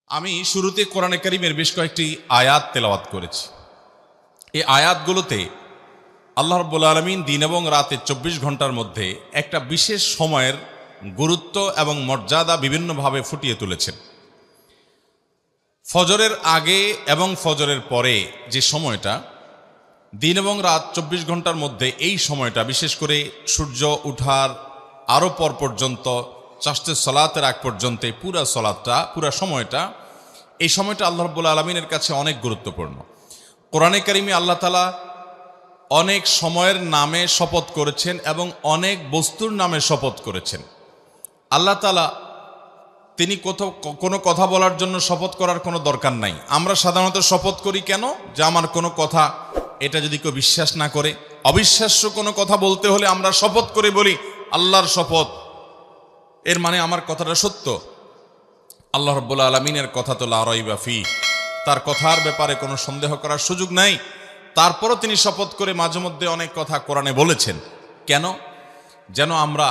আমি শুরুতে কোরআনে কারীমের বেশ কয়েকটি আয়াত তেলাওয়াত করেছি। এই আয়াতগুলোতে আল্লাহ রাব্বুল আলামিন দিন এবং রাতে 24 ঘন্টার মধ্যে একটা বিশেষ সময়ের গুরুত্ব এবং মর্যাদা বিভিন্নভাবে ফুটিয়ে তুলেছেন। ফজরের আগে এবং ফজরের পরে যে সময়টা, দিন এবং রাত 24 ঘন্টার মধ্যে এই সময়টা, বিশেষ করে সূর্য উঠার আরও পর পর্যন্ত চাষতে সলাতের আগ পর্যন্ত পুরা সময়টা, এই সময়টা আল্লাহ রাব্বুল আলামিনের কাছে অনেক গুরুত্বপূর্ণ। কোরআনে কারীমে আল্লাহ তাআলা অনেক সময়ের নামে শপথ করেছেন এবং অনেক বস্তুর নামে শপথ করেছেন। আল্লাহ তাআলা তিনি কোনো কথা বলার জন্য শপথ করার কোনো দরকার নাই। আমরা সাধারণত শপথ করি কেন? যে আমার কোনো কথা এটা যদি কেউ বিশ্বাস না করে, অবিশ্বাস্য কোনো কথা বলতে হলে আমরা শপথ করে বলি আল্লাহর শপথ, এর মানে আমার কথাটা সত্য। আল্লাহ রাব্বুল আলামিনের কথা তো লা রাইবা ফি, তার কথার ব্যাপারে কোনো সন্দেহ করার সুযোগ নাই। তারপরও তিনি শপথ করে মাঝে মধ্যে অনেক কথা কোরআনে বলেছেন। কেন? যেন আমরা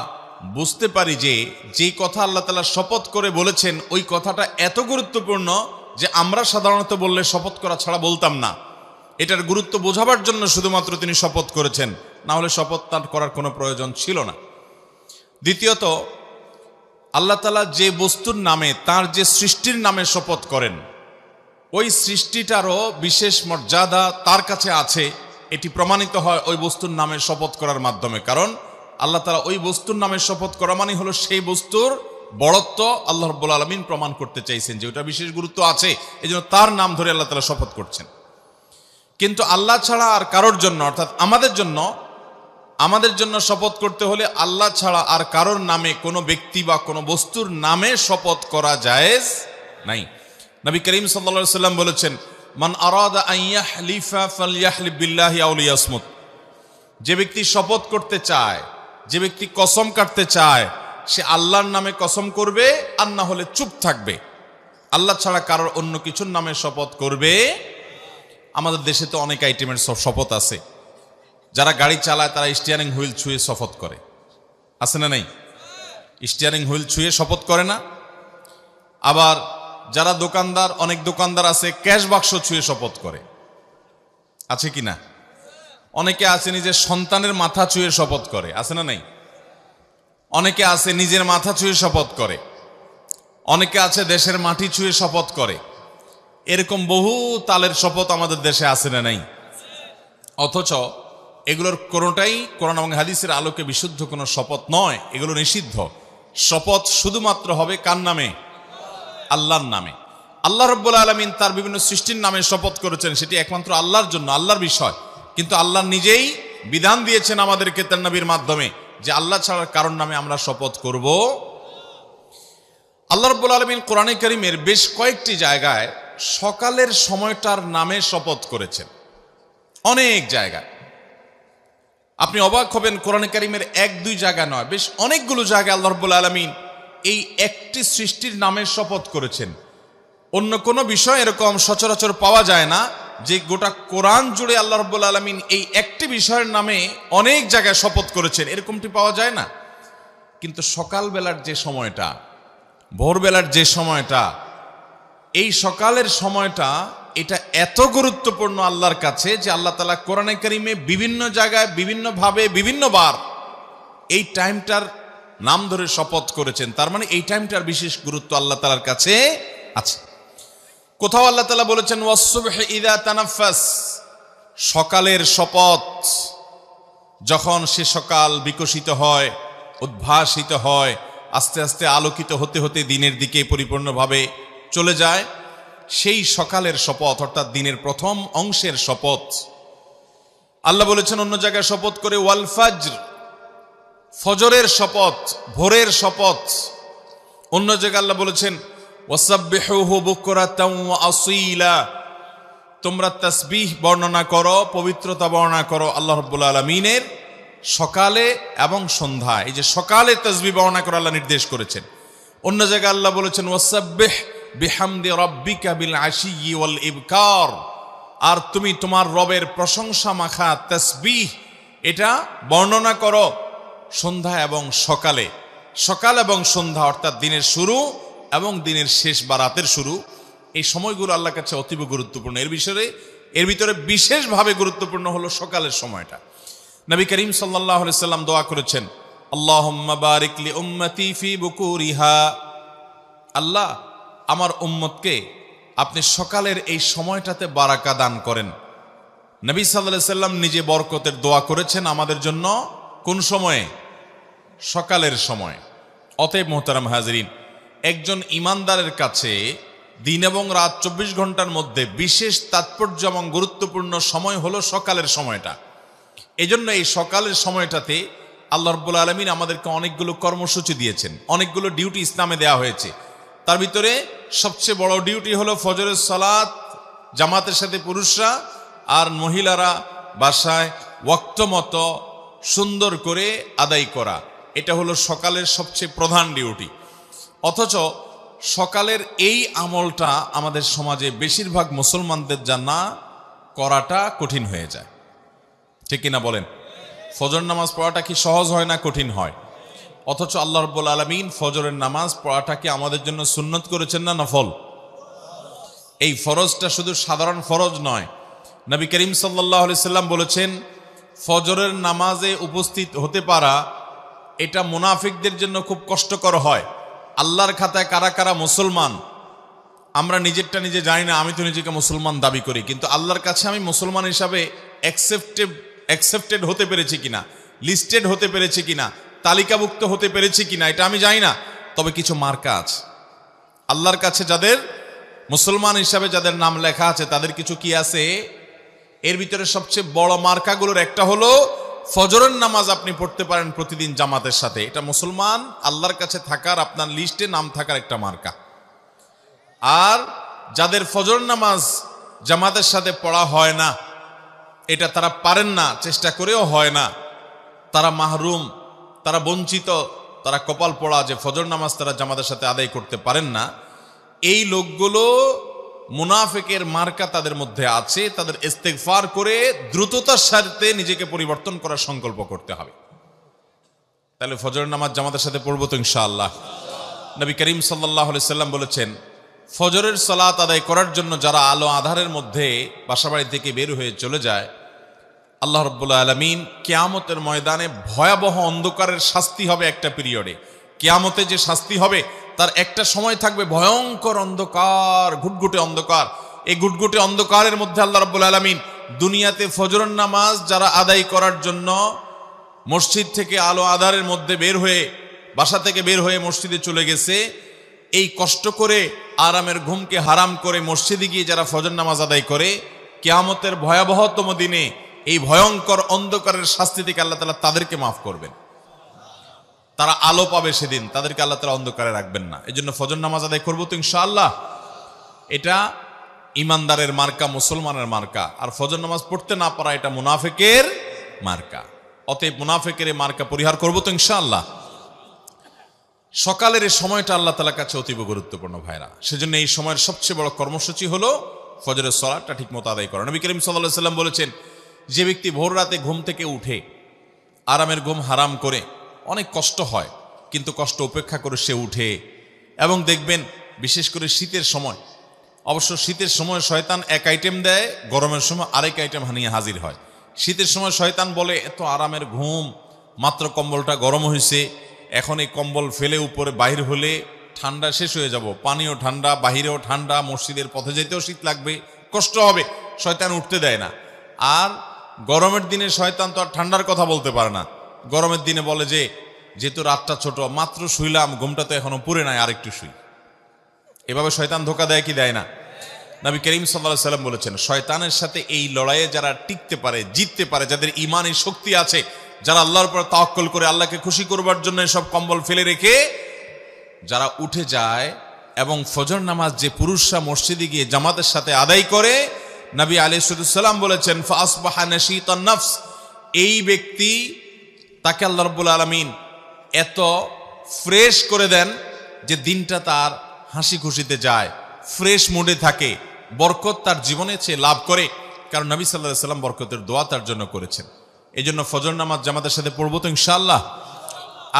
বুঝতে পারি যে যেই কথা আল্লাহ তাআলা শপথ করে বলেছেন ওই কথাটা এত গুরুত্বপূর্ণ যে আমরা সাধারণত বললে শপথ করা ছাড়া বলতাম না। এটার গুরুত্ব বোঝাবার জন্য শুধুমাত্র তিনি শপথ করেছেন, না হলে শপথ তার করার কোনো প্রয়োজন ছিল না। দ্বিতীয়ত, আল্লাহ তাআলা যে বস্তুর নামে, তার যে সৃষ্টির নামে শপথ করেন, ওই সৃষ্টিটারও বিশেষ মর্যাদা তার কাছে আছে। এটি প্রমাণিত হয় ওই বস্তুর নামে শপথ করার মাধ্যমে। কারণ আল্লাহ তাআলা ওই বস্তুর নামে শপথ করা মানে হলো সেই বস্তুর বড়ত্ব আল্লাহ রাব্বুল আলামিন প্রমাণ করতে চাইছেন যে ওটা বিশেষ গুরুত্ব আছে, এই জন্য তার নাম ধরে আল্লাহ তাআলা শপথ করছেন। কিন্তু আল্লাহ ছাড়া আর কারোর জন্য, অর্থাৎ আমাদের জন্য শপথ করতে হলে আল্লাহ ছাড়া আর কারোর নামে, কোনো ব্যক্তি বা কোনো বস্তুর নামে শপথ করা জায়েজ নাই। নবী করিম সাল্লাল্লাহু আলাইহি ওয়াসাল্লাম বলেছেন, মান আরাদা আন ইয়াহলিফা ফালইয়াহলিফ বিল্লাহি আও লিয়াসমুত। যে ব্যক্তি শপথ করতে চায়, যে ব্যক্তি কসম কাটতে চায়, সে আল্লাহর নামে কসম করবে, আর না হলে চুপ থাকবে। আল্লাহ ছাড়া কারোর অন্য কিছুর নামে শপথ করবে। আমাদের দেশে তো অনেক আইটেমের শপথ আছে। যারা গাড়ি চালায় তারা স্টিয়ারিং হুইল ছুঁয়ে শপথ করে, আছে না নাই? স্টিয়ারিং হুইল ছুঁয়ে শপথ করে না? আবার যারা দোকানদার, অনেক দোকানদার আছে ক্যাশ বাক্স ছুঁয়ে শপথ করে, আছে কি না? অনেকে আছে নিজের সন্তানের মাথা ছুঁয়ে শপথ করে, আছে না নাই? অনেকে আছে নিজের মাথা ছুঁয়ে শপথ করে, অনেকে আছে দেশের মাটি ছুঁয়ে শপথ করে। এরকম বহু তালের শপথ আমাদের দেশে আছে না নাই? অথচ এগুলোর কোনোটাই কোরআন এবং হাদিসের আলোকে বিশুদ্ধ কোনো শপথ নয়, এগুলো নিষিদ্ধ। শপথ শুধুমাত্র হবে কার নামে? আল্লাহর নামে। আল্লাহ রাব্বুল আলামিন তার বিভিন্ন সৃষ্টির নামে শপথ করেছেন, সেটি একমাত্র আল্লাহর জন্য, আল্লাহর বিষয়। কিন্তু আল্লাহ নিজেই বিধান দিয়েছেন আমাদেরকে তার নবীর মাধ্যমে যে আল্লাহ ছাড়া কারোর নামে আমরা শপথ করব। আল্লাহ রাব্বুল আলামিন কোরআনে কারীমের বেশ কয়েকটি জায়গায় সকালের সময়টার নামে শপথ করেছেন, অনেক জায়গায়। আপনি অবাক হবেন, কোরআনে কারীমের এক দুই জায়গা নয়, বেশ অনেকগুলো জায়গায় আল্লাহ রাব্বুল আলামিন এই একটি সৃষ্টির নামে শপথ করেছেন। অন্য কোনো বিষয় এরকম সচরাচর পাওয়া যায় না যে গোটা কোরআন জুড়ে আল্লাহ রাব্বুল আলামিন এই একটি বিষয়ের নামে অনেক জায়গায় শপথ করেছেন, এরকমটি পাওয়া যায় না। কিন্তু সকালবেলার যে সময়টা, ভোরবেলার যে সময়টা, এই সকালের সময়টা, এটা এত গুরুত্বপূর্ণ আল্লাহর কাছে যে আল্লাহ তাআলা কোরআনে কারীমে বিভিন্ন জায়গায়, বিভিন্নভাবে, বিভিন্নবার এই টাইমটার নাম ধরে শপথ করেছেন। তার মানে এই টাইমটার বিশেষ গুরুত্ব আল্লাহ তাআলার কাছে আছে। কোথাও আল্লাহ তাআলা বলেছেন ওয়াস-সুবহি ইযা তানাফাস, সকালের শপথ, যখন সে সকাল বিকশিত হয়, উদ্ভাসিত হয়, আস্তে আস্তে আলোকিত হতে হতে দিনের দিকে পরিপূর্ণভাবে চলে যায়, সেই সকালের শপথ, অর্থাৎ দিনের প্রথম অংশের শপথ। আল্লাহ বলেছেন অন্য জায়গায় শপথ করে ওয়াল ফাজর, ফজরের শপথ, ভোরের শপথ। অন্য জায়গায় আল্লাহ বলেছেন ওয়াসাব্বিহুহু বুকরাতাও ওয়া আসীলা, তোমরা তাসবিহ বর্ণনা করো, পবিত্রতা বর্ণনা করো আল্লাহ রাব্বুল আলামিনের সকালে এবং সন্ধ্যায়। এই যে সকালে তাসবিহ বর্ণনা করা আল্লাহ নির্দেশ করেছেন। অন্য জায়গায় আল্লাহ বলেছেন ওয়াসাব্বিহ বিহামদি রাব্বিকা বিল আশিয়্যি ওয়াল ইবকার, আর তুমি তোমার রবের প্রশংসা মাখা তাসবিহ এটা বর্ণনা করো সন্ধ্যা এবং সকালে। সকাল এবং সন্ধ্যা অর্থাৎ দিনের শুরু এবং দিনের শেষ বা রাতের শুরু, এই সময়গুলো আল্লাহর কাছে অতীব গুরুত্বপূর্ণ। এর ভিতরে বিশেষভাবে গুরুত্বপূর্ণ হলো সকালের সময়টা। নবী করিম সাল্লাল্লাহু আলাইহি সাল্লাম দোয়া করেছেন, আল্লাহুম্মা বারিক লি উম্মতি ফি বুকুরিহা, আল্লাহ আমার উম্মতকে আপনি সকালের এই সময়টাতে বারাকা দান করেন। নবী সাল্লাল্লাহু আলাইহি সাল্লাম নিজে বরকতের দোয়া করেছেন আমাদের জন্য কোন সময়ে? সকালের সময়। অতএব মোহতারাম হাজরিন, একজন ইমানদারের কাছে দিন এবং রাত 24 ঘন্টার মধ্যে বিশেষ তাৎপর্য এবং গুরুত্বপূর্ণ সময় হলো সকালের সময়টা। এজন্য এই সকালের সময়টাতে আল্লাহ রাব্বুল আলামিন আমাদেরকে অনেকগুলো কর্মসূচি দিয়েছেন, অনেকগুলো ডিউটি ইসলামে দেওয়া হয়েছে। তার ভিতরে সবচেয়ে বড় ডিউটি হলো ফজরের সালাত জামাতের সাথে পুরুষরা, আর মহিলারা বাসায় ওয়াক্ত মতো সুন্দর করে আদায় করা। এটা হলো সকালের সবচেয়ে প্রধান ডিউটি। অথচ সকালের এই আমলটা আমাদের সমাজে বেশিরভাগ মুসলমানদের জানা করাটা কঠিন হয়ে যায়, ঠিক কিনা বলেন? ফজর নামাজ পড়াটা কি সহজ হয় না কঠিন হয়? অথচ আল্লাহ রাব্বুল আলামিন ফজরের নামাজ পড়াটাকে আমাদের জন্য সুন্নত করেছেন না নফল? এই ফরজটা শুধু সাধারণ ফরজ নয়। নবী করিম সাল্লাল্লাহু আলাইহি সাল্লাম বলেছেন, ফজরের নামাজে উপস্থিত হতে পারা এটা মুনাফিকদের জন্য খুব কষ্টকর হয়। আল্লাহর খাতায় কারা কারা মুসলমান আমরা নিজেরটা নিজে জানি না। আমি তো নিজেকে মুসলমান দাবি করি, কিন্তু আল্লাহর কাছে আমি মুসলমান হিসাবে অ্যাকসেপ্টেড হতে পেরেছি কিনা, লিস্টেড হতে পেরেছি কিনা, তালিকাভুক্ত হতে পেরেছি কিনা এটা আমি জানি না। তবে কিছু মার্কা আছে আল্লাহর কাছে, যাদের মুসলমান হিসাবে যাদের নাম লেখা আছে তাদের কিছু কি আছে। এর ভিতরে সবচেয়ে বড় মার্কাগুলোর একটা হলো ফজরের নামাজ আপনি পড়তে পারেন প্রতিদিন জামাতের সাথে। এটা মুসলমান আল্লাহর কাছে থাকার, আপনার লিস্টে নাম থাকার একটা মার্কা। আর যাদের ফজর নামাজ জামাতের সাথে পড়া হয় না, এটা তারা পারেন না, চেষ্টা করেও হয় না, তারা মাহরুম, তারা বঞ্চিত, তারা কপাল পড়া যে ফজর নামাজ তারা জামাতের সাথে আদায় করতে পারেন না। এই লোকগুলো মুনাফিকের মার্কা তাদের মধ্যে আছে। তাদের ইস্তেগফার করে দ্রুততার সাথে নিজেকে পরিবর্তন করার সংকল্প করতে হবে। তাহলে ফজর নামাজ জামাতের সাথে পড়বো তো ইনশাআল্লাহ। নবী করিম সাল্লাল্লাহু আলাইহি সাল্লাম বলেছেন, ফজরের সালাত আদায় করার জন্য যারা আলো আধারের মধ্যে বাসাবাড়ি থেকে বের হয়ে চলে যায়, আল্লাহ রাব্বুল আলামিন কিয়ামতের ময়দানে ভয়াবহ অন্ধকারের শাস্তি হবে একটা পিরিয়ডে। কিয়ামতে যে শাস্তি হবে তার একটা সময় থাকবে ভয়ঙ্কর অন্ধকার, ঘুটঘুটে অন্ধকার। এই ঘুটঘুটে অন্ধকারের মধ্যে আল্লাহ রাব্বুল আলামিন দুনিয়াতে ফজরের নামাজ যারা আদায় করার জন্য মসজিদ থেকে আলো আধারের মধ্যে বের হয়ে, বাসা থেকে বের হয়ে মসজিদে চলে গেছে, এই কষ্ট করে আরামের ঘুমকে হারাম করে মসজিদে গিয়ে যারা ফজর নামাজ আদায় করে, কিয়ামতের ভয়াবহতম দিনে এই ভয়ঙ্কর অন্ধকারের শাস্তি থেকে আল্লাহ তাআলা তাদেরকে মাফ করবেন। তারা আলো পাবে সেদিন, তাদেরকে আল্লাহ তাআলা অন্ধকারে রাখবেন না। এই জন্য ফজর নামাজ আদায় করবো তো ইনশাআল্লাহ। এটা ইমানদারের মার্কা, মুসলমানের মার্কা। আর ফজর নামাজ পড়তে না পারা এটা মুনাফিকের মার্কা। অতএব মুনাফিকের মার্কা পরিহার করবো তো ইনশাআল্লাহ। সকালের এই সময়টা আল্লাহ তাআলার কাছে অতীব গুরুত্বপূর্ণ ভাইরা। সেজন্য এই সময়ের সবচেয়ে বড় কর্মসূচি হলো ফজরের সালাতটা ঠিক মতো আদায় করা। নবী করিম সাল্লাল্লাহু আলাইহি সাল্লাম বলেছেন, যে ব্যক্তি ভোর রাতে ঘুম থেকে উঠে আরামের ঘুম হারাম করে, অনেক কষ্ট হয় কিন্তু কষ্ট উপেক্ষা করে সে উঠে, এবং দেখবেন বিশেষ করে শীতের সময়, অবশ্য শীতের সময় শয়তান এক আইটেম দেয়, গরমের সময় আরেক আইটেম নিয়ে হাজির হয়। শীতের সময় শয়তান বলে, এত আরামের ঘুম, মাত্র কম্বলটা গরম হয়েছে, এখন এই কম্বল ফেলে উপরে বাহির হলে ঠান্ডা শেষ হয়ে যাব, পানিও ঠান্ডা, বাহিরেও ঠান্ডা, মসজিদের পথে যেতেও শীত লাগবে, কষ্ট হবে, শয়তান উঠতে দেয় না। আর গরমের দিনে শয়তান তো আর ঠান্ডার কথা বলতে পারে না। গরমের দিনে বলে যে, যেহেতু রাতটা ছোট, মাত্র শুইলাম, ঘুমটা তো এখনো পুরে নাই, আরেকটু শুই। এভাবে শয়তান ধোকা দেয় কি দেয় না? নবী করিম সাল্লাল্লাহু আলাইহি সাল্লাম বলেছেন, শয়তানের সাথে এই লড়াইয়ে যারা টিকতে পারে, জিততে পারে, যাদের ঈমানের শক্তি আছে, যারা আল্লাহর উপর তাওয়াক্কুল করে আল্লাহকে খুশি করবার জন্য সব কম্বল ফেলে রেখে যারা উঠে যায়, এবং ফজর নামাজ যে পুরুষরা মসজিদে গিয়ে জামাতের সাথে আদায় করে, নবী আলাইহিস সালাম বলেছেন, ফাসবাহা নাশীতান নফস, এই ব্যক্তি তাকে আল্লাহ রাব্বুল আলামিন এত ফ্রেশ করে দেন যে দিনটা তার হাসি খুশিতে যায়, ফ্রেশ মুডে থাকে, বরকত তার জীবনে চেয়ে লাভ করে। কারণ নবী সাল্লাল্লাহু আলাইহি সাল্লাম বরকতের দোয়া তার জন্য করেছেন। এই জন্য ফজর নামাজ জামাতের সাথে পড়বো তো ইনশাআল্লাহ।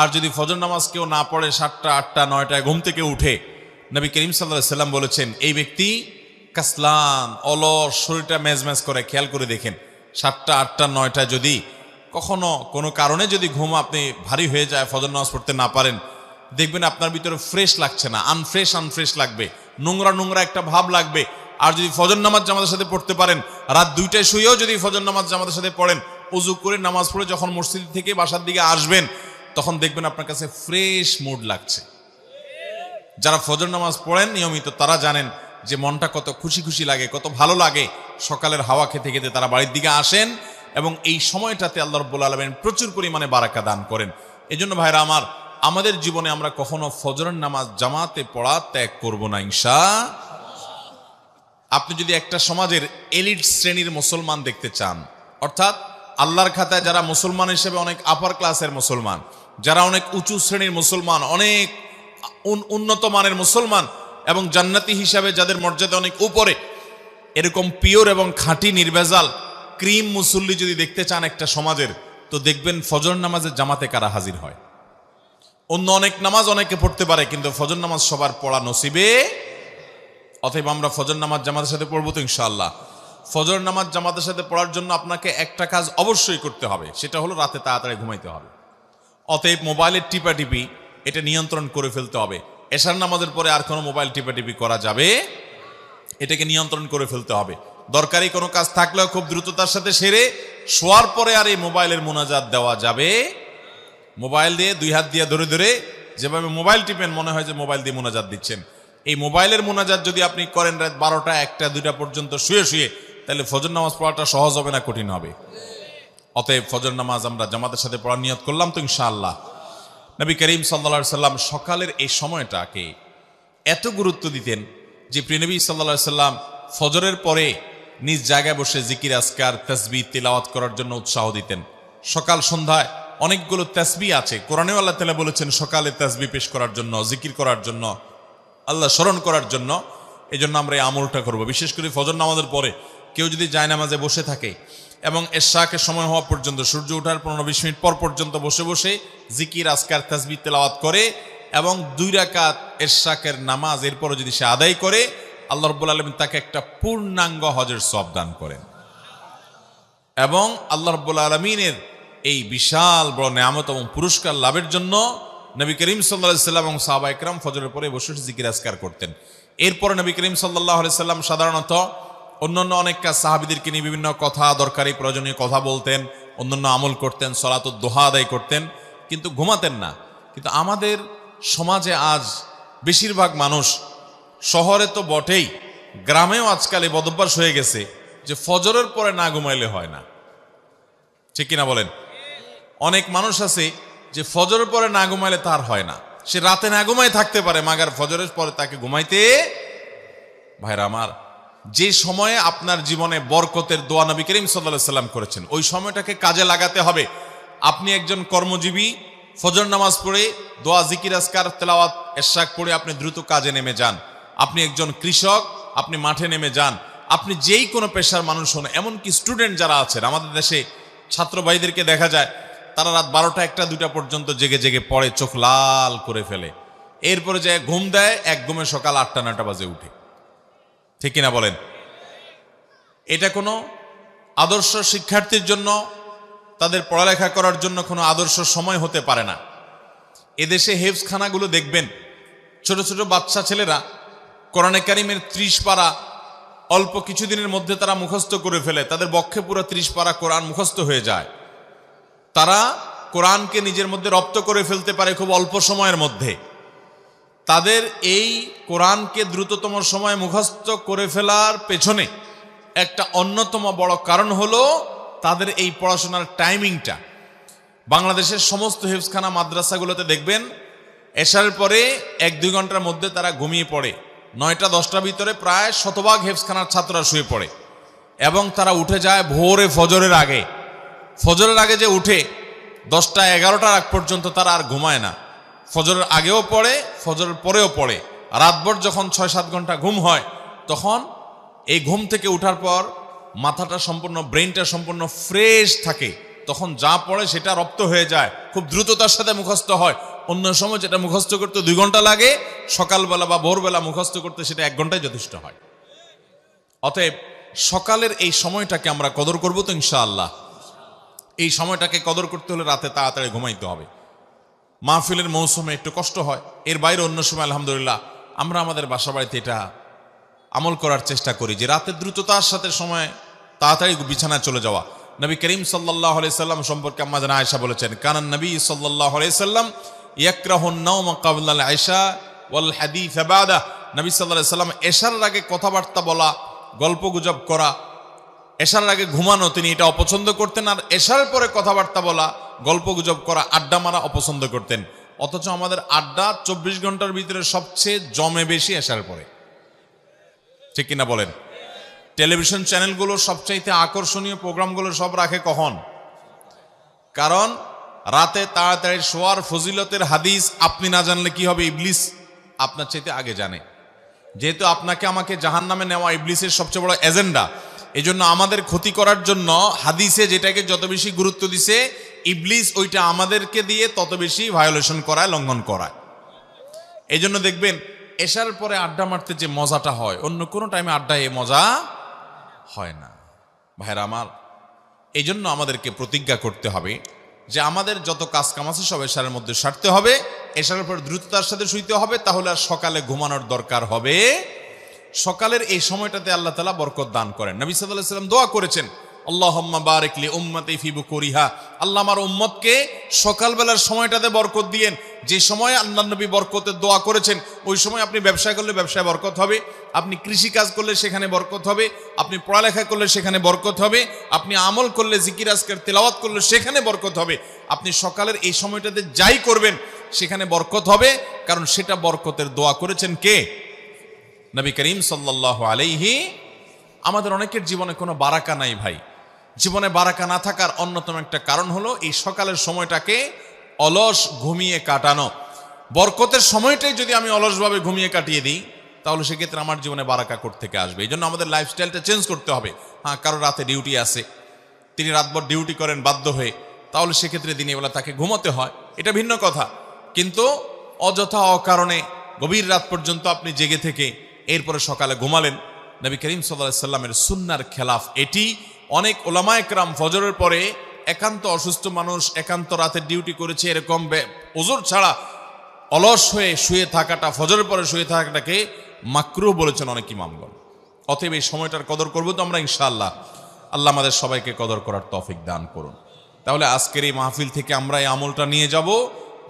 আর যদি ফজর নামাজ কেউ না পড়ে, 7টা 8টা 9টায় ঘুম থেকে উঠে, নবী করিম সাল্লাল্লাহু আলাইহি সাল্লাম বলেছেন, এই ব্যক্তি কাসলান, অলস, শরীরটা মেজমেজ করে। খেয়াল করে দেখেন, 7টা 8টা 9টা যদি কখনো কোনো কারণে যদি ঘুম আপনি ভারী হয়ে যায়, ফজর নামাজ পড়তে না পারেন, দেখবেন আপনার ভিতরে ফ্রেশ লাগছে না, আনফ্রেশ লাগবে, নোংরা একটা ভাব লাগবে। আর যদি ফজর নামাজ জামাতের সাথে পড়তে পারেন, রাত 2টায় শুয়েও যদি ফজর নামাজ জামাতের সাথে পড়েন, ওযু করে নামাজ পড়ে যখন মসজিদ থেকে বাসার দিকে আসবেন, তখন দেখবেন আপনার কাছে ফ্রেশ মুড লাগছে। যারা ফজর নামাজ পড়েন নিয়মিত তারা জানেন যে মনটা কত খুশি লাগে, কত ভালো লাগে। সকালের হাওয়া খেতে খেতে তারা বাড়ির দিকে আসেন এবং এই সময়টাতে আল্লাহ রাব্বুল আলামিন প্রচুর পরিমাণে বারাকা দান করেন। এজন্য ভাইরা আমার, আমাদের জীবনে আমরা কখনো ফজরের নামাজ জামাতে পড়া ত্যাগ করব না ইনশাআল্লাহ। আপনি যদি একটা সমাজের এলিট শ্রেণীর মুসলমান দেখতে চান, অর্থাৎ আল্লাহর খাতায় যারা মুসলমান হিসেবে অনেক আপার ক্লাসের মুসলমান, যারা অনেক উঁচু শ্রেণীর মুসলমান, অনেক উন্নত মানের মুসলমান এবং জান্নাতি হিসাবে যাদের মর্যাদা অনেক উপরে, এরকম পিওর এবং খাঁটি নির্ভেজাল ক্রিম মুসল্লি যদি দেখতে চান একটা সমাজের, তো দেখবেন ফজর নামাজের জামাতে কারা হাজির হয়। অন্য অনেক নামাজ অনেকে পড়তে পারে, কিন্তু ফজর নামাজ সবার পড়া নসিবে। অতএব আমরা ফজর নামাজ জামাতের সাথে পড়বো তো ইনশাআল্লাহ। ফজর নামাজ জামাতের সাথে পড়ার জন্য আপনাকে একটা কাজ অবশ্যই করতে হবে, সেটা হলো রাতে তাড়াতাড়ি ঘুমাইতে হবে। অতএব মোবাইলের টিপাটিপি এটা নিয়ন্ত্রণ করে ফেলতে হবে। এশার নামাজের পরে আর কোনো মোবাইল টিপাটিপি করা যাবে, এটাকে নিয়ন্ত্রণ করে ফেলতে হবে। দরকারি কোনো কাজ থাকলেও খুব দ্রুততার সাথে সেরে শোয়ার পরে আর এই মোবাইলের মুনাজাত দেওয়া যাবে। মোবাইল দিয়ে 2 হাত দিয়ে ধরে ধরে যেভাবে মোবাইল টিপেন, মনে হয় যে মোবাইল দিয়ে মুনাজাত দিচ্ছেন। এই মোবাইলের মুনাজাত যদি আপনি করেন রাত 12টা 1টা 2টা পর্যন্ত শুয়ে, তাহলে ফজর নামাজ পড়াটা সহজ হবে না কঠিন হবে? অতএব ফজর নামাজ আমরা জামাতের সাথে পড়ার নিয়ত করলাম তো ইনশাআল্লাহ। নবী করিম সাল্লাল্লাহু আলাইহি সাল্লাম সকালের এই সময়টাকে এত গুরুত্ব দিতেন যে প্রিয়নবী সাল্লাল্লাহু আলাইহি সাল্লাম ফজরের পরে নিজ জায়গায় বসে জিকির, আজকার, তাসবিহ, তিলাওয়াত করার জন্য উৎসাহ দিতেন। সকাল সন্ধ্যায় অনেকগুলো তাসবিহ আছে, কোরআনেও আল্লাহ তাআলা বলেছেন সকালে তাসবিহ পেশ করার জন্য, জিকির করার জন্য, আল্লাহ স্মরণ করার জন্য। এই জন্য আমরা এই আমলটা করব। বিশেষ করে ফজর নামাজের পরে কেউ যদি জায়নামাজে বসে থাকে এবং এশাকের সময় হওয়া পর্যন্ত, সূর্য ওঠার 15-20 মিনিট পর পর্যন্ত বসে বসে জিকির, আজকার, তাসবিহ, তেলাওয়াত করে এবং 2 রাকাত এশাকের নামাজ এরপরে যদি সে আদায় করে, আল্লাহ রাব্বুল আলামিন তাকে একটা পূর্ণাঙ্গ হজের সওয়াব দান করেন। এবং আল্লাহ রাব্বুল আলামিনের এই বিশাল বড় নেয়ামত এবং পুরস্কার লাভের জন্য নবী করিম সাল্লাল্লাহু আলাইহি সাল্লাম এবং সাহাবায়ে কেরাম ফজরের পরে বসে জিকির আজকার করতেন। এরপরে নবী করিম সাল্লাল্লাহু আলাইহি সাল্লাম সাধারণত অন্যান্য অনেক কাজ, সাহাবীদেরকে নিয়ে বিভিন্ন কথা, দরকারি প্রয়োজনীয় কথা বলতেন, অন্যান্য আমল করতেন, সালাতুদ দুহা আদায় করতেন, কিন্তু ঘুমাতেন না। কিন্তু আমাদের সমাজে আজ বেশিরভাগ মানুষ, শহরে তো বটেই, গ্রামেও আজকাল এই বদভ্যাস হয়ে গেছে যে ফজরের পরে না ঘুমাইলে হয় না। ঠিক কিনা বলেন? অনেক মানুষ আছে যে ফজরের পরে না ঘুমাইলে তার হয় না। সে রাতে না ঘুমাই থাকতে পারে, মাগার ফজরের পরে তাকে ঘুমাইতে। ভাইরা আমার, যে সময়ে আপনার জীবনে বরকতের দোয়া নবী করিম সাল্লাল্লাহু আলাইহি সাল্লাম করেছেন, ওই সময়টাকে কাজে লাগাতে হবে। আপনি একজন কর্মজীবী, ফজর নামাজ পড়ে দোয়া, জিকির, আজকার, তেলাওয়াত, এশাক পড়ে আপনি দ্রুত কাজে নেমে যান। আপনি একজন কৃষক, আপনি মাঠে নেমে যান। আপনি যেই কোনো পেশার মানুষ হন, এমনকি স্টুডেন্ট যারা আছেন, আমাদের দেশে ছাত্র ভাইদেরকে দেখা যায় তারা রাত 12টা 1টা 2টা পর্যন্ত জেগে জেগে পড়ে, চোখ লাল করে ফেলে, এরপরে যায় ঘুম দেয়, এক ঘুমে সকাল 8টা 9টা বাজে উঠে। ঠিক কিনা বলেন? এটা কোনো আদর্শ শিক্ষার্থীর জন্য, তাদের পড়ালেখা করার জন্য কোনো আদর্শ সময় হতে পারে না। এদেশে হেফজখানাগুলো দেখবেন, ছোট ছোট বাচ্চা ছেলেরা কোরআনে কারিমের 30 পারা অল্প কিছুদিনের মধ্যে তারা মুখস্থ করে ফেলে। তাদের বক্ষে পুরো 30 পারা কোরআন মুখস্থ হয়ে যায়। তারা কোরআনকে নিজের মধ্যে রপ্ত করে ফেলতে পারে খুব অল্প সময়ের মধ্যে। তাদের এই কোরআনকে দ্রুততম সময়ে মুখস্থ করে ফেলার পেছনে একটা অন্যতম বড় কারণ হলো তাদের এই পড়াশোনার টাইমিংটা। বাংলাদেশের সমস্ত হেফজখানা মাদ্রাসাগুলোতে দেখবেন এশারের পরে 1-2 ঘন্টার মধ্যে তারা ঘুমিয়ে পড়ে। 9টা 10টার ভিতরে প্রায় শতভাগ হেফজখানার ছাত্ররা শুয়ে পড়ে এবং তারা উঠে যায় ভোরে ফজরের আগে। ফজরের আগে যে উঠে 10টা 11টার আগ পর্যন্ত তারা আর ঘুমায় না। ফজরের আগেও পড়ে, ফজরের পরেও পড়ে। রাতভর যখন 6-7 ঘন্টা ঘুম হয়, তখন এই ঘুম থেকে উঠার পর মাথাটা সম্পূর্ণ, ব্রেইনটা সম্পূর্ণ ফ্রেশ থাকে। তখন যা পড়ে সেটা রপ্ত হয়ে যায়, খুব দ্রুততার সাথে মুখস্থ হয়। অন্য সময় যেটা মুখস্থ করতে 2 ঘন্টা লাগে, সকালবেলা বা ভোরবেলা মুখস্থ করতে সেটা 1 ঘন্টায় যথেষ্ট হয়। অতএব সকালের এই সময়টাকে আমরা কদর করবো তো ইনশাআল্লাহ। এই সময়টাকে কদর করতে হলে রাতে তাড়াতাড়ি ঘুমাইতে হবে। মাহফিলের মৌসুমে একটু কষ্ট হয়, এর বাইরে অন্য সময় আলহামদুলিল্লাহ আমরা আমাদের বাসা বাড়িতে এটা আমল করার চেষ্টা করি যে রাতে দ্রুততার সাথে সময় তাড়াতাড়ি বিছানায় চলে যাওয়া। নবী করিম সাল্লাল্লাহু আলাইহি সাল্লাম সম্পর্কে আম্মা জান আয়েশা বলেছেন, কানান নবী সাল্লাল্লাহু আলাইহি সাল্লাম ইয়াকরাহুন নাওমা ক্বাবলা আল ইশা ওয়াল হাদিস বাদা। নবী সাল্লাল্লাহু আলাইহি সাল্লাম এশার আগে কথাবার্তা বলা, গল্পগুজব করা, এশার আগে ঘুমানো তিনি এটা অপছন্দ করতেন, আর এশার পরে কথাবার্তা বলা, গল্পগুজব করা, আড্ডা মারা অপছন্দ করতেন। অথচ আমাদের আড্ডা 24 ঘন্টার ভিতরে সবচেয়ে জমে বেশি এশার পরে, ঠিক কিনা বলেন? টেলিভিশন চ্যানেলগুলো সবচাইতে আকর্ষণীয় প্রোগ্রামগুলো সব রাখে কখন? কারণ রাতে তাড়াতাড়ি শোয়ার ফজিলতের হাদিস আপনি না জানলে কি হবে, ইবলিস আপনার চাইতে আগে জানে। যেহেতু আপনাকে আমাকে জাহান্নামে নেওয়া ইবলিসের সবচেয়ে বড় এজেন্ডা, এই জন্য আমাদের ক্ষতি করার জন্য হাদিসে যেটাকে যত বেশি গুরুত্ব দিছে, ইবলিস ওইটা আমাদেরকে দিয়ে তত বেশি ভায়োলেশন করায়, লঙ্ঘন করায়। এই জন্য দেখবেন এশার পরে আড্ডা মারতে যে মজাটা হয়, অন্য কোনো টাইমে আড্ডায় এ মজা হয় না। ভাইরা আমার, এই জন্য আমাদেরকে প্রতিজ্ঞা করতে হবে যে আমাদের যত কাজ কাম আছে সব এশারের মধ্যে সারতে হবে, এশারের পর দ্রুততার সাথে শুইতে হবে, তাহলে আর সকালে ঘুমানোর দরকার হবে। সকালের এই সময়টাতে আল্লাহ তাআলা বরকত দান করেন। নবী সাল্লাল্লাহু আলাইহি ওয়াসাল্লাম দোয়া করেছেন, আল্লাহুম্মা বারিক লি উম্মতি ফি বুকুরিহা, আল্লাহ আমার উম্মতকে সকালবেলার সময়টাতে বরকত দিয়েন। যে সময় আল্লাহ নবী বরকতের দোয়া করেছেন, ওই সময় আপনি ব্যবসা করলে ব্যবসায় বরকত হবে, আপনি কৃষি কাজ করলে সেখানে বরকত হবে, আপনি পড়ালেখা করলে সেখানে বরকত হবে, আপনি আমল করলে, জিকির আজকার তেলাওয়াত করলে সেখানে বরকত হবে। আপনি সকালের এই সময়টাতে যাই করবেন সেখানে বরকত হবে, কারণ সেটা বরকতের দোয়া করেছেন কে? নবী করিম সাল্লাল্লাহু আলাইহি। আমাদের অনেকের জীবনে কোনো বারাকা নাই ভাই। জীবনে বারাকা না থাকার অন্যতম একটা কারণ হলো এই সকালের সময়টাকে অলস ঘুমিয়ে কাটানো। বরকতের সময়টাই যদি আমি অলসভাবে ঘুমিয়ে কাটিয়ে দিই, তাহলে সেক্ষেত্রে আমার জীবনে বারাকা থেকে আসবে। এই জন্য আমাদের লাইফস্টাইলটা চেঞ্জ করতে হবে। হ্যাঁ, কারো রাতে ডিউটি আছে, তিনি রাতভর ডিউটি করেন বাধ্য হয়ে, তাহলে সেক্ষেত্রে দিনের বেলা তাকে ঘুমোতে হয়, এটা ভিন্ন কথা। কিন্তু অযথা অকারণে গভীর রাত পর্যন্ত আপনি জেগে থেকে এরপরে সকালে ঘুমালেন, নবী করিম সাল্লাল্লাহু আলাইহি সাল্লামের সুন্নাহর খেলাফ এটি। অনেক ওলামায়ে কেরাম ফজরের পরে একান্ত অসুস্থ মানুষ, একান্ত রাতের ডিউটি করেছে, এরকম ওযর ছাড়া অলস হয়ে শুয়ে থাকাটা, ফজরের পরে শুয়ে থাকাটাকে মাকরুহ বলেছেন অনেক ইমামগণ। অতএব এই সময়টার কদর করবো তো আমরা ইনশাআল্লাহ। আল্লাহ আমাদের সবাইকে কদর করার তৌফিক দান করুন। তাহলে আজকের এই মাহফিল থেকে আমরা এই আমলটা নিয়ে যাব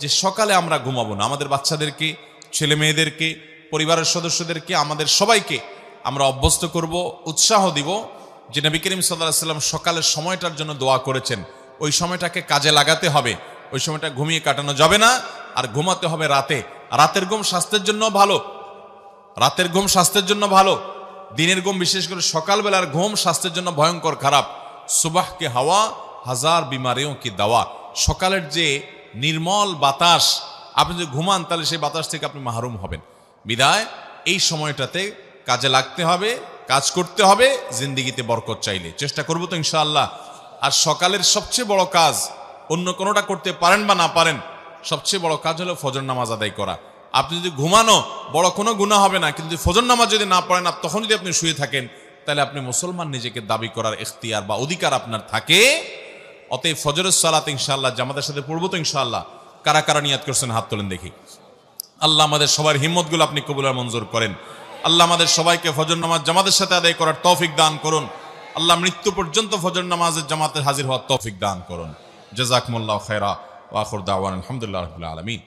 যে সকালে আমরা ঘুমাবো না। আমাদের বাচ্চাদেরকে, ছেলে মেয়েদেরকে, পরিবারের সদস্যদেরকে, আমাদের সবাইকে আমরা অভ্যস্ত করব, উৎসাহ দিব যে নবী করিম সাল্লাল্লাহু আলাইহি ওয়াসাল্লাম সকালের সময়টার জন্য দোয়া করেছেন, ওই সময়টাকে কাজে লাগাতে হবে। ওই সময়টা ঘুমিয়ে কাটানো যাবে না, আর ঘুমাতে হবে রাতে। রাতের ঘুম স্বাস্থ্যের জন্য ভালো, রাতের ঘুম স্বাস্থ্যের জন্য ভালো। দিনের ঘুম, বিশেষ করে সকালবেলার ঘুম স্বাস্থ্যের জন্য ভয়ঙ্কর খারাপ। সুবাহ কে হাওয়া হাজার বিমারিও কি দাওয়া। সকালের যে নির্মল বাতাস, আপনি যদি ঘুমান তাহলে সেই বাতাস থেকে আপনি মাহরুম হবেন। বিদায় এই সময়টাতে কাজে লাগতে হবে, কাজ করতে হবে, জিন্দেগিতে বরকত চাইলে চেষ্টা করবো তো ইনশাআল্লাহ। আর সকালের সবচেয়ে বড় কাজ, অন্য কোনোটা করতে পারেন বা না পারেন, সবচেয়ে বড় কাজ হলো ফজর নামাজ আদায় করা। আপনি যদি ঘুমানো বড় কোনো গুনাহ হবে না, কিন্তু ফজর নামাজ যদি না পড়েন, তখন যদি আপনি শুয়ে থাকেন, তাহলে আপনি মুসলমান নিজেকে দাবি করার ইখতিয়ার বা অধিকার আপনার থাকে। অতএব ফজরের সালাত ইনশাআল্লাহ জামাতের সাথে পড়বো তো ইনশাআল্লাহ। কারা কারা নিয়াত করছেন হাত তোলেন দেখি। আল্লাহ আমাদের সবার হিম্মতগুলো আপনি কবুল আর মঞ্জুর করেন। আল্লাহ আমাদের সবাইকে ফজর নামাজ জামাতের সাথে আদায় করার তৌফিক দান করুন। আল্লাহ মৃত্যু পর্যন্ত ফজর নামাজের জামাতে হাজির হওয়ার তৌফিক দান করুন। জাযাকুমুল্লাহু খায়রা ওয়া আখিরু দাওয়ানা আলহামদুলিল্লাহি রাব্বিল আলামিন।